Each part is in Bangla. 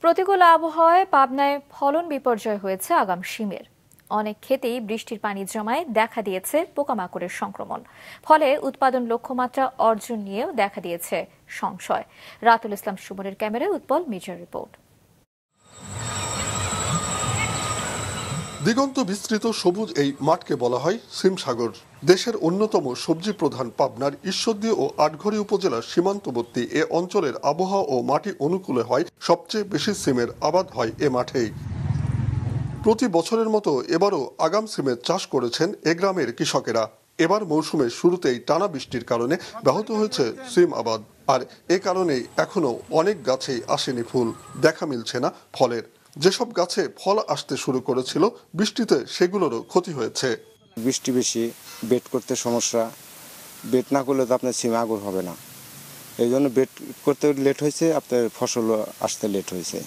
প্রতিকূল আবহাওয়ায় পাবনায় ফলন বিপর্যয় হয়েছে আগাম শিমের। অনেক ক্ষেতেই বৃষ্টির পানি জমায় দেখা দিয়েছে পোকামাকড়ের সংক্রমণ। ফলে উৎপাদন লক্ষ্যমাত্রা অর্জন নিয়েও দেখা দিয়েছে সংশয়। রাতুল ইসলাম সুমনের ক্যামেরায় উৎপল মির্জার রিপোর্ট। দিগন্ত বিস্তৃত সবুজ এই মাঠকে বলা হয় সিম সাগর। দেশের অন্যতম সবজি প্রধান পাবনার ঈশ্বরদী ও আটঘরে উপজেলার সীমান্তবর্তী এ অঞ্চলের আবহাওয়া ও মাটি অনুকূলে হয় সবচেয়ে বেশি সিমের আবাদ হয় এ মাঠেই। প্রতি বছরের মতো এবারও আগাম সিমের চাষ করেছেন এ গ্রামের কৃষকেরা। এবার মৌসুমের শুরুতেই টানা বৃষ্টির কারণে ব্যাহত হয়েছে সিম আবাদ, আর এ কারণেই এখনো অনেক গাছেই আসেনি ফুল, দেখা মিলছে না ফলের। যেসব গাছে ফল আসতে শুরু করেছিল বৃষ্টিতে সেগুলোরও ক্ষতি হয়েছে। বৃষ্টি বেশি, বেড করতে সমস্যা, বেড না করলে তো আপনার সিম আগুন হবে না, এই জন্য বেড করতে লেট হয়েছে, আপনার ফসল আসতে লেট হয়েছে।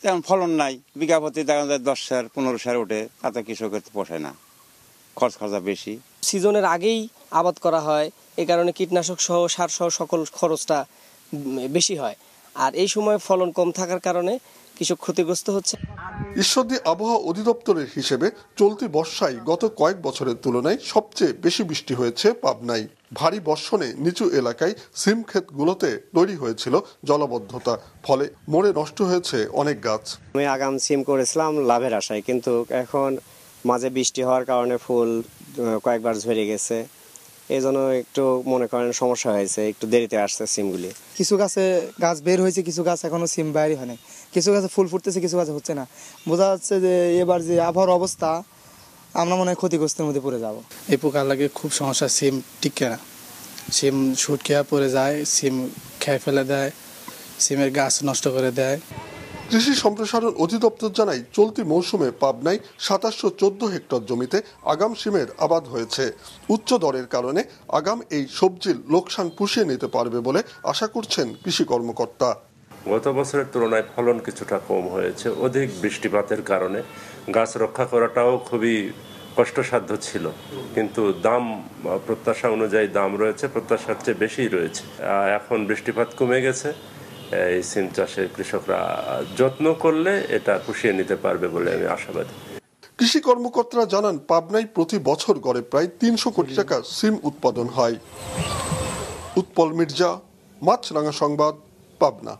তেমন ফলন নাই, বিঘা প্রতি দেখা যায় 10 সার 15 সার ওঠে, তাতে কৃষকের তো পোষায় না, খরচা বেশি। সিজনের আগেই আবাদ করা হয়, এই কারণে কীটনাশক সহ সার সহ সকল খরচটা বেশি হয়, আর এই সময় ফলন কম থাকার কারণে কৃষক ক্ষতিগ্রস্ত হচ্ছে। ঈশ্বরদী আবহাওয়া অধিদপ্তরের হিসেবে চলতি বর্ষায় গত কয়েক বছরের তুলনায় সবচেয়ে বেশি বৃষ্টি হয়েছে পাবনায়। ভারী বর্ষণে নিচু এলাকায় সিম ক্ষেতগুলোতে তৈরি হয়েছিল জলাবদ্ধতা, ফলে মরে নষ্ট হয়েছে অনেক গাছ। আমি আগাম সিম করেছিলাম লাভের আশায়, কিন্তু এখন মাঝে বৃষ্টি হওয়ার কারণে ফুল কয়েকবার ঝরে গেছে, এই জন্য একটু মনে করেন সমস্যা হয়েছে, একটু দেরিতে আসছে সিমগুলি। কিছু গাছে গাছ বের হয়েছে, কিছু গাছ এখনো সিম বাইরে হয়নি, কিছু গাছে ফুল ফুটতেছে, কিছু গাছে হচ্ছে না। বোঝা যাচ্ছে যে এবার যে আবহাওয়ার অবস্থা, আমরা মনে হয় ক্ষতিগ্রস্তের মধ্যে পড়ে যাব। এই পোকা লাগে খুব সমস্যা, সিম টিকে না, সিম শুটকিয়া পড়ে যায়, সিম খেয়ে ফেলে দেয়, সিমের গাছ নষ্ট করে দেয়। কৃষি সম্প্রসারণ অধিদপ্তর জানায় চলতি মৌসুমে পাবনায় 2714 হেক্টর জমিতে আগাম সিমের আবাদ হয়েছে। উচ্চ দরের কারণে আগাম এই সবজির লোকসান পুষিয়ে নিতে পারবে বলে আশা করছেন কৃষি কর্মকর্তা। গত বছরের তুলনায় ফলন কিছুটা কম হয়েছে, অধিক বৃষ্টিপাতের কারণে গাছ রক্ষা করাটাও খুবই কষ্টসাধ্য ছিল, কিন্তু দাম প্রত্যাশা অনুযায়ী দাম রয়েছে, প্রত্যাশার চেয়ে বেশি রয়েছে। এখন বৃষ্টিপাত কমে গেছে, এই সিম চাষে কৃষকরা যত্ন করলে এটা পুষিয়ে নিতে পারবে বলে আমি আশাবাদী। কৃষি কর্মকর্তারা জানান পাবনায় প্রতি বছর গড়ে প্রায় 300 কোটি টাকা সিম উৎপাদন হয়। উৎপল মির্জা, মাছরাঙা সংবাদ, পাবনা।